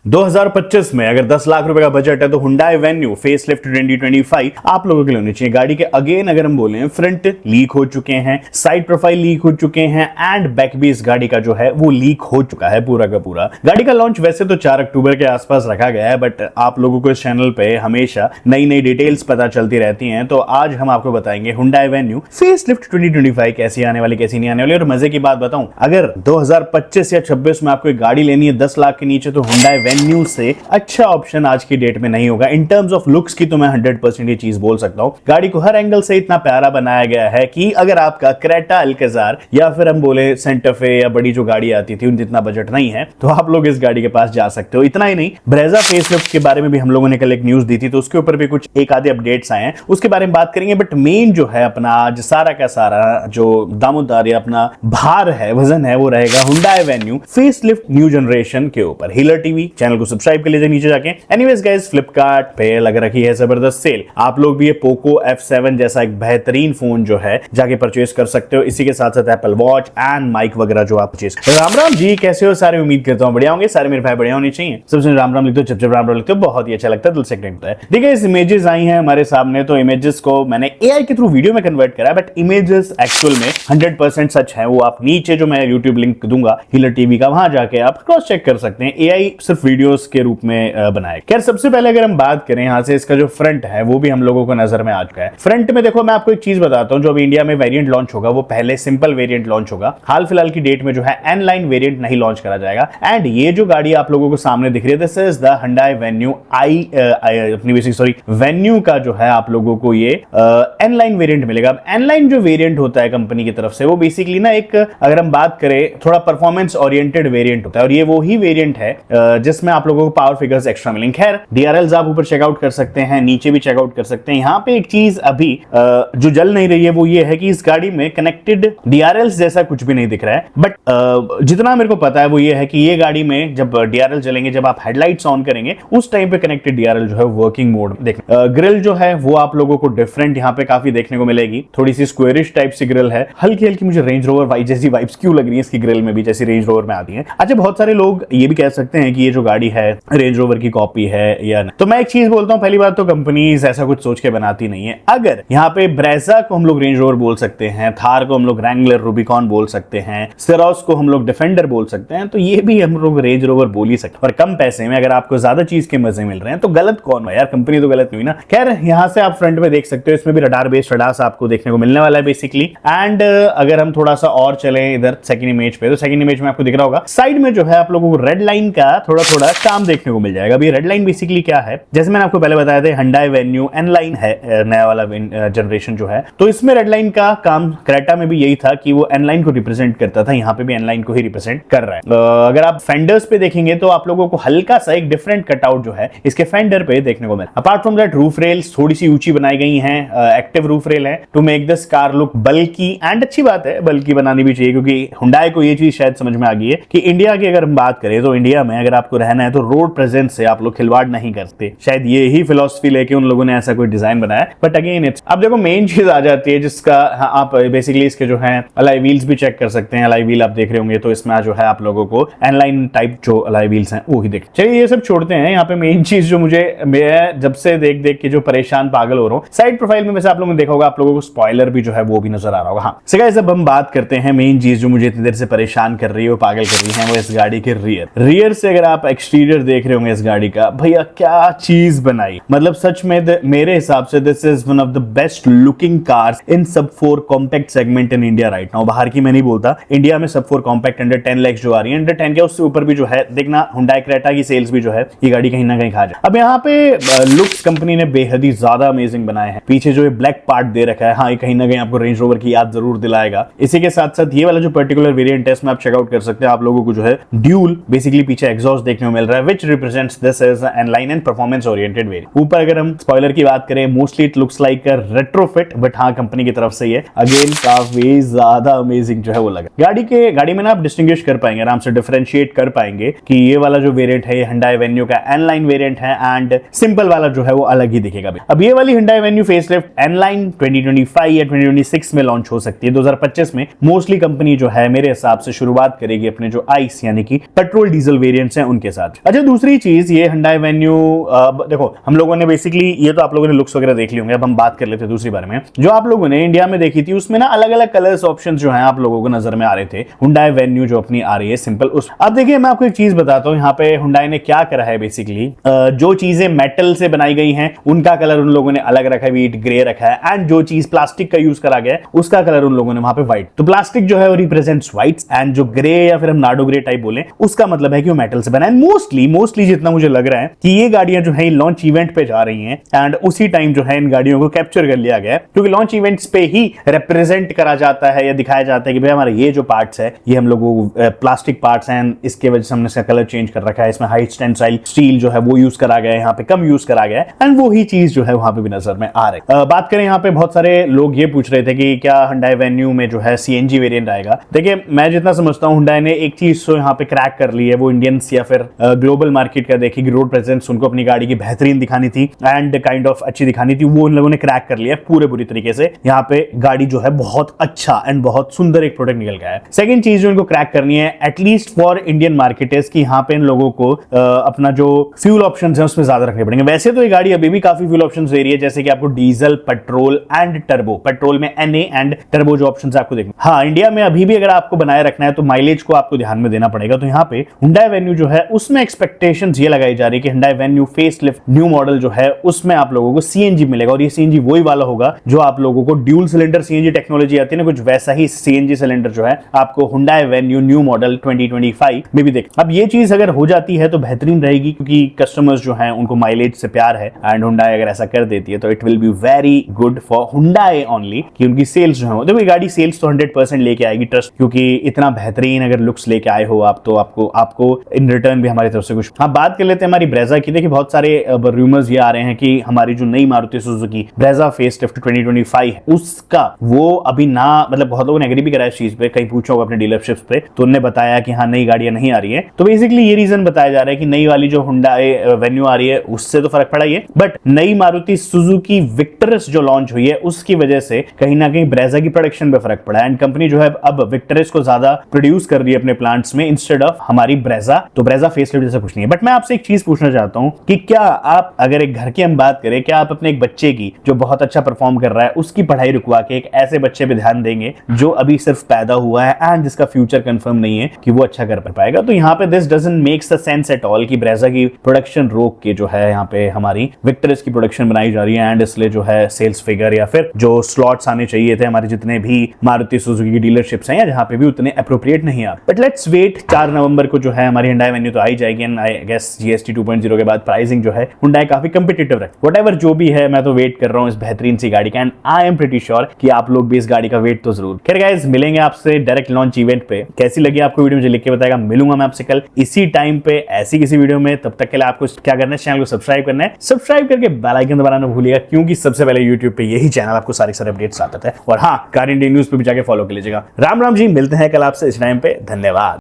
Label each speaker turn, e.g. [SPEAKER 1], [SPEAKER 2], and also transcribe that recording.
[SPEAKER 1] 2025 में अगर 10 लाख रुपए का बजट है तो हुंडई वेन्यू फेसलिफ्ट 2025 आप लोगों के लिए होनी चाहिए। गाड़ी के अगेन अगर हम बोलें, फ्रंट लीक हो चुके हैं, साइड प्रोफाइल लीक हो चुके हैं एंड बैक भी इस गाड़ी का जो है वो लीक हो चुका है पूरा का पूरा। गाड़ी का लॉन्च वैसे तो 4 अक्टूबर के आसपास रखा गया है, बट आप लोगों को इस चैनल पे हमेशा नई नई डिटेल्स पता चलती रहती हैं, तो आज हम आपको बताएंगे हुंडई वेन्यू फेसलिफ्ट 2025 कैसी आने वाली, कैसी नहीं आने वाली। और मजे की बात बताऊं, अगर 2025 या 26 में आपको एक गाड़ी लेनी है 10 लाख के नीचे, तो हुंडई वेन्यू से अच्छा ऑप्शन आज की डेट में नहीं होगा। इन टर्म्स ऑफ लुक्स की तो मैं 100% ये चीज बोल सकता हूं। गाड़ी को हर एंगल से इतना प्यारा बनाया गया है कि अगर आपका क्रेटा अल्काज़ार या फिर हम बोले सेंटा फे या बड़ी जो गाड़ी आती थी उन जितना बजट नहीं है, तो आप लोग इस गाड़ी के पास जा सकते हो। इतना ही नहीं, ब्रेजा फेसलिफ्ट के बारे में भी हम लोगों ने कल एक न्यूज दी थी, तो उसके ऊपर भी कुछ एक आधे अपडेट्स आए हैं, उसके बारे में बात करेंगे। बट मेन जो है अपना आज सारा का सारा जो दामोदार या अपना भार है, वजन है, वो रहेगा Hyundai Venue facelift new generation के ऊपर। हीलर टीवी चैनल को सब्सक्राइब कर लीजिए नीचे जाके। एनीवेज गाइस, फ्लिपकार्ट पे लग रखी है जबरदस्त सेल। आप लोग भी ये पोको F7 जैसा एक बेहतरीन फोन जो है जाके परचेज कर सकते हो। इसी के साथ साथ एप्पल वॉच एंड माइक वगैरह जो आप परचेज। राम राम जी, कैसे हो सारे? उम्मीद करता हूं बढ़िया होंगे सारे। मेरे भाई बढ़िया होने चाहिए। सबसे राम राम लिखते हो, जब राम राम लिखते हो, बहुत ही अच्छा लगता है, दिल से लगता है। देखिए, इस इमेजेस आई हैं हमारे सामने, तो इमेजेस को मैंने AI के थ्रू वीडियो में कन्वर्ट करा, बट इमेजेस एक्चुअल में 100% सच है। वो आप नीचे जो मैं यूट्यूब लिंक दूंगा हीलर टीवी का, वहां जाके आप क्रॉस चेक कर सकते हैं। AI सिर्फ वीडियोस के रूप में बनाए। खैर, सबसे पहले अगर हम बात करें यहां से, इसका जो फ्रंट है वो भी हम लोगों को नजर में आ चुका है। फ्रंट में देखो, मैं आपको एक चीज बताता हूं, जो अभी इंडिया में वेरिएंट लॉन्च होगा वो पहले सिंपल वेरिएंट लॉन्च होगा। हाल फिलहाल की डेट में जो है एन लाइन वेरिएंट नहीं लॉन्च करा जाएगा। एंड ये जो गाड़ी आप लोगों को सामने दिख रही है, this is the Hyundai venue venue का जो है आप लोगों को ये एन लाइन वेरिएंट मिलेगा। अब एन लाइन जो वेरिएंट होता है कंपनी की तरफ से, वो बेसिकली ना एक, अगर हम बात करें, थोड़ा परफॉर्मेंस ओरिएंटेड वेरिएंट होता है, और ये वो ही वेरिएंट है जिसमें आप लोगों को पावर फिगर्स एक्स्ट्रा मिलेंगे। खैर, डीआरएल्स आप ऊपर चेकआउट कर सकते हैं, नीचे भी चेकआउट कर सकते हैं। यहां पे एक चीज अभी जो जल नहीं रही है वो ये है कि इस गाड़ी में कनेक्टेड डीआरएल्स जैसा कुछ भी नहीं दिख रहा है। बट जितना मेरे को पता है वो ये है कि ये गाड़ी में जब डीआरएल जलेंगे, जब आप हेडलाइट्स ऑन करेंगे, उस टाइम पे कनेक्टेड डीआरएल जो है वर्किंग मोड देखिए। ग्रिल जो है वो आप लोगों को डिफरेंट यहां पे काफी देखने को मिलेगी। थोड़ी सी स्क्वेरिश टाइप सी ग्रिल है, हल्की हल्की मुझे रेंज रोवर वाइज जैसी वाइब्स क्यों लग रही है इसकी ग्रिल में भी, जैसी रेंज रोवर में आती है। अच्छा, बहुत सारे लोग ये भी कह सकते हैं कि ये जो गाड़ी है रेंज रोवर की कॉपी है या नहीं। तो मैं एक चीज बोलता हूं, पहली बात तो कंपनीज ऐसा कुछ सोच के बनाती नहीं है। अगर यहाँ पे ब्रेजा को हम लोग रेंज रोवर बोल सकते हैं, थार को हम लोग रैंगलर रूबिकॉन बोल सकते हैं, सिरोस को हम लोग डिफेंडर बोल सकते हैं, तो ये भी हम लोग रेंज रोवर बोल ही सकते हैं। और कम पैसे में अगर आपको ज्यादा चीज के मजे मिल रहे हैं तो गलत कौन है यार? कंपनी तो गलत नहीं ना। खैर, यहाँ से आप फ्रंट में देख सकते हो, इसमें भी रडार बेस्ड रडार्स आपको देखने को मिलने वाला है बेसिकली। एंड अगर हम थोड़ा सा और चले इधर सेकंड इमेज पे, तो सेकंड इमेज में आपको दिख रहा होगा साइड में जो है आप लोगों को रेड लाइन का थोड़ा थोड़ा काम देखने को मिल जाएगा। अभी रेड लाइन बेसिकली क्या है, जैसे मैंने आपको पहले बताया था, हुंडई वेन्यू एन लाइन है नया वाला जनरेशन जो है, तो इसमें रेड लाइन का काम क्रेटा में भी यही था कि वो एन लाइन को रिप्रेजेंट करता था। यहाँ पे भी एन लाइन को ही रिप्रेजेंट कर रहा है। अगर आप फेंडर्स पे देखेंगे तो आप लोगों को हल्का सा एक डिफरेंट कटआउट जो है इसके फेंडर पे देखने को मिला। Apart from that, roof rails थोड़ी सी ऊंची बनाई गई हैं, एक्टिव रूफ रेल है to make this car look bulky. And अच्छी बात है, बल्की बनानी भी चाहिए, क्योंकि हुंडई को ये चीज शायद समझ में आ गई है कि इंडिया की अगर हम बात करें तो इंडिया में अगर आपको रहना है तो रोड प्रेजेंस से आप लोग खिलवाड़ नहीं करते। शायद ये ही फिलॉसफी लेके उन लोगों ने ऐसा कोई डिजाइन बनाया। बट अगेन इट्स, अब देखो मेन चीज आ जाती है जिसका आप बेसिकली इसके जो है अलाई व्हील्स भी चेक कर सकते हैं। अलाई व्हील आप देख रहे होंगे, तो इसमें जो है आप लोगों को एनलाइन टाइप जो अलाई व्हील्स हैं वो ही देख। चलिए, ये सब छोड़ते हैं। यहाँ पे मेन चीज जो मैं जब से देख देख के जो परेशान पागल हो रहा हूँ, साइड प्रोफाइल में वैसे आप लोगों ने देखा होगा, आप लोगों को स्पॉइलर भी जो है वो भी नजर आ रहा होगा। हाँ, गाइस, अब हम बात करते हैं मेन चीज जो मुझे इतनी देर से परेशान कर रही है, वो पागल कर रही है, वो इस गाड़ी के रियर से अगर आप एक्सटीरियर देख रहे होंगे इस गाड़ी का, भैया क्या चीज बनाई। मतलब सच में मेरे हिसाब से this is one of the best looking cars in sub 4 compact segment in India right now. बाहर की मैं नहीं बोलता, इंडिया में सब 4 कॉम्पैक्ट अंडर 10 लाख जो आ रही है, अंडर 10 के उससे ऊपर भी जो है देखना, हुंडई क्रेटा की सेल्स भी जो है ये गाड़ी कहीं ना कहीं खा जाए। अब यहाँ पे लुक्स कंपनी ने बेहद ही ज्यादा अमेजिंग बनाए हैं। पीछे जो ये ब्लैक पार्ट दे रखा है, हाँ, ये कहीं ना कहीं आपको रेंज रोवर की याद जरूर दिलाएगा। इसी के साथ साथ ये वाला जो पर्टिकुलर वेरिएंट है इसमें आप चेकआउट कर सकते हैं, आप लोगों को जो है ड्यूल बेसिकली पीछे एग्जॉस्ट देखने को मिल रहा है, which represents this as N line and performance oriented variant. ऊपर अगर हम स्पॉइलर की बात करें, mostly it looks like a retrofit, but हाँ, कंपनी की तरफ से ये अगेन काफी ज्यादा अमेजिंग जो है वो लगा। गाड़ी में ना आप डिस्टिंग्विश कर पाएंगे, आराम से डिफरेंशिएट कर पाएंगे कि ये वाला जो वेरिएंट है ये हुंडई वेन्यू का एन लाइन वेरिएंट है, एंड सिंपल वाला जो है वो अलग ही दिखेगा। अब ये वाली Hyundai Venue facelift N line 2025 या 2026 में लॉन्च हो सकती है। 2025 में मोस्टली कंपनी जो है मेरे हिसाब से शुरुआत करेगी अपने जो आइस यानी कि पेट्रोल डीजल वेरिएंट्स हैं उनके के साथ। अच्छा, दूसरी चीज ये Hyundai Venue, देखो हम लोगों ने बेसिकली, ये तो आप लोगों ने लुक्स वगैरह देख लिए होंगे, अब हम बात कर लेते हैं दूसरी बारे में। जो आप लोगों ने इंडिया में देखी थी उसमें ना अलग अलग कलर्स ऑप्शन जो है आप लोगों को नजर में आ रहे थे। Hyundai Venue जो अपनी आ रही है सिंपल उस, अब देखिए मैं आपको एक चीज बताता हूँ, यहाँ पे Hyundai ने क्या करा है बेसिकली, जो चीजें मेटल से बनाई गई हैं उनका कलर उन लोगों ने अलग रखा है, वीट ग्रे रखा है, एंड जो चीज प्लास्टिक का यूज करा गया है उसका कलर उन लोगों ने वहां पे व्हाइट। तो प्लास्टिक जो है वो रिप्रेजेंट्स व्हाइट, एंड जो ग्रे या फिर हम नाडो ग्रे टाइप बोले उसका मतलब है कि वो मेटल से बना है। मोस्टली जितना मुझे लग रहा है कि ये गाड़ियां जो है लॉन्च इवेंट पे जा रही हैं, एंड उसी टाइम जो है इन गाड़ियों को कैप्चर कर लिया गया है, क्योंकि लॉन्च इवेंट्स पे ही रिप्रेजेंट करा जाता है या दिखाया जाता है कि भाई हमारे ये जो पार्ट्स है ये हम लोगों प्लास्टिक पार्ट्स हैं, इसके वजह से हमने इसका कलर चेंज कर रखा है, इसमें हाई टेंसाइल स्टील जो है वो यूज करा गया है, यहाँ पे कम यूज करा गया है, एंड वो ही चीज जो है वहां पे भी नजर में आ रही है। बात करें यहाँ पे बहुत सारे लोग ये पूछ रहे थे कि क्या Hyundai Venue में जो है CNG वेरिएंट आएगा। देखिए मैं जितना समझता हूँ Hyundai ने एक चीज तो यहाँ पे क्रैक कर ली है, वो इंडियंस या फिर ग्लोबल मार्केट का देखेगी रोड प्रेजेंस उनको अपनी गाड़ी की बेहतरीन दिखानी थी एंड काइंड ऑफ अच्छी दिखानी थी, वो उन लोगों ने क्रैक कर लिया है पूरी तरीके से। यहाँ पे गाड़ी जो है बहुत अच्छा एंड बहुत सुंदर एक प्रोडक्ट निकल गया है। सेकंड चीज जो इनको क्रैक करनी है एटलीस्ट फॉर इंडियन मार्केटर्स की, यहाँ पे इन लोगों को अपना जो फ्यूल ऑप्शन है उसमें ज्यादा रखने पड़ेंगे। वैसे तो ये गाड़ी अभी भी काफी फ्यूल ऑप्शन दे रही है, जैसे कि आपको diesel, petrol and turbo, petrol में NA एंड टर्बो जो ऑप्शंस आपको देखने। हाँ, इंडिया में अभी भी अगर आपको बनाए रखना है तो माइलेज को आपको ध्यान में देना पड़ेगा। तो यहाँ पे Hyundai Venue जो है उसमें एक्सपेक्टेशंस ये लगाई जा रही है कि Hyundai Venue facelift new model जो है उसमें आप लोगों को CNG मिलेगा, और ये CNG वही वाला होगा जो आप लोगों को ड्यूल सिलेंडर CNG टेक्नोलॉजी आती है ना, कुछ वैसा ही CNG सिलेंडर जो है आपको Hyundai Venue न्यू मॉडल 2025 में भी देख। अब ये चीज अगर हो जाती है तो बेहतरीन रहेगी, क्योंकि कस्टमर्स जो है उनको माइलेज से प्यार है, एंड Hyundai अगर ऐसा कर देती है तो it will be very good for Hyundai only, कि उनकी सेल्स जो है, देखो ये गाड़ी सेल्स तो 100% लेके आएगी, ट्रस्ट, क्योंकि इतना बेहतरीन अगर लुक्स लेके आए हो आप तो आपको इन रिटर्न भी हमारी तरफ से कुछ। हाँ, बात कर लेते हैं हमारी ब्रेजा की। देखिए बहुत सारे रूमर्स ये आ रहे हैं कि हमारी जो नई मारुति सुजुकी ब्रेजा फेसलिफ्ट 2025 है उसका वो अभी ना, मतलब बहुत लोगों ने एग्री भी करा इस चीज पे, कहीं पूछा होगा अपने डीलरशिप्स पे तो उन्होंने बताया कि हाँ नई गाड़ियां नहीं आ रही है। तो बेसिकली ये रीजन बताया जा रहा है कि नई वाली जो Hyundai Venue आ रही है उससे तो फर्क पड़ा ही है, बट नई मारुति सुजुकी विक्टरस जो लॉन्च हुई है उसकी वजह से कहीं ना कहीं ब्रेजा की प्रोडक्शन पे फर्क पड़ा है, एंड कंपनी जो है अब विक्टरस को ज्यादा प्रोड्यूस कर रही है अपने प्लांट्स में इंस्टेड ऑफ हमारी ब्रेजा। तो ब्रेजा फेसलिफ्ट जैसा कुछ नहीं है। बट मैं आपसे एक चीज पूछना चाहता हूं कि क्या आप, अगर एक घर की हम बात करें, क्या आप अपने एक बच्चे की जो बहुत अच्छा परफॉर्म कर रहा है उसकी पढ़ाई रुकवा के एक ऐसे बच्चे पे ध्यान देंगे जो अभी सिर्फ पैदा हुआ है एंड जिसका फ्यूचर कंफर्म नहीं है कि वो अच्छा कर पाएगा? तो यहाँ पे this doesn't makes the sense at all कि ब्रेजा की प्रोडक्शन रोक के जो है यहाँ पे हमारी विक्टरस की प्रोडक्शन बनाई जा रही है, एंड इसलिए जो है सेल्स फिगर या फिर जो स्लॉट्स आने चाहिए थे हमारे जितने भी मारुति सुजुकी की डीलरशिप्स हैं या जहाँ पे भी, उतने अप्रोप्रिएट नहीं आ। बट लेट्स वेट, 4 नवंबर को जो है हमारी Hyundai Venue तो आई जाएगी, एंड आई गेस GST 2.0 के बाद प्राइसिंग जो है Hyundai काफी कंपिटिटिव है। व्हाटएवर जो भी है, मैं तो वेट कर रहा हूँ इस बेहतरीन सी गाड़ी का, and I am pretty sure कि आप लोग भी इस गाड़ी का वेट तो जरूर। खैर गाइस, मिलेंगे आपसे डायरेक्ट लॉन्च इवेंट पे। कैसी लगी आपको वीडियो मुझे लिख के बताएगा। मिलूंगा मैं आपसे कल इसी टाइम पे ऐसी किसी वीडियो में। तब तक के लिए आपको क्या करना है, चैनल को सब्सक्राइब करना है, सब्सक्राइब करके बेल आइकन दबाना न भूलिएगा, क्योंकि सबसे पहले यूट्यूब पे यही चैनल आपको सारे अपडेट्स आता है। और हाँ, कार इंडिया न्यूज पे भी जाके फॉलो कर लीजिएगा। राम राम जी, मिलते हैं कल आपसे इस टाइम पे। धन्यवाद।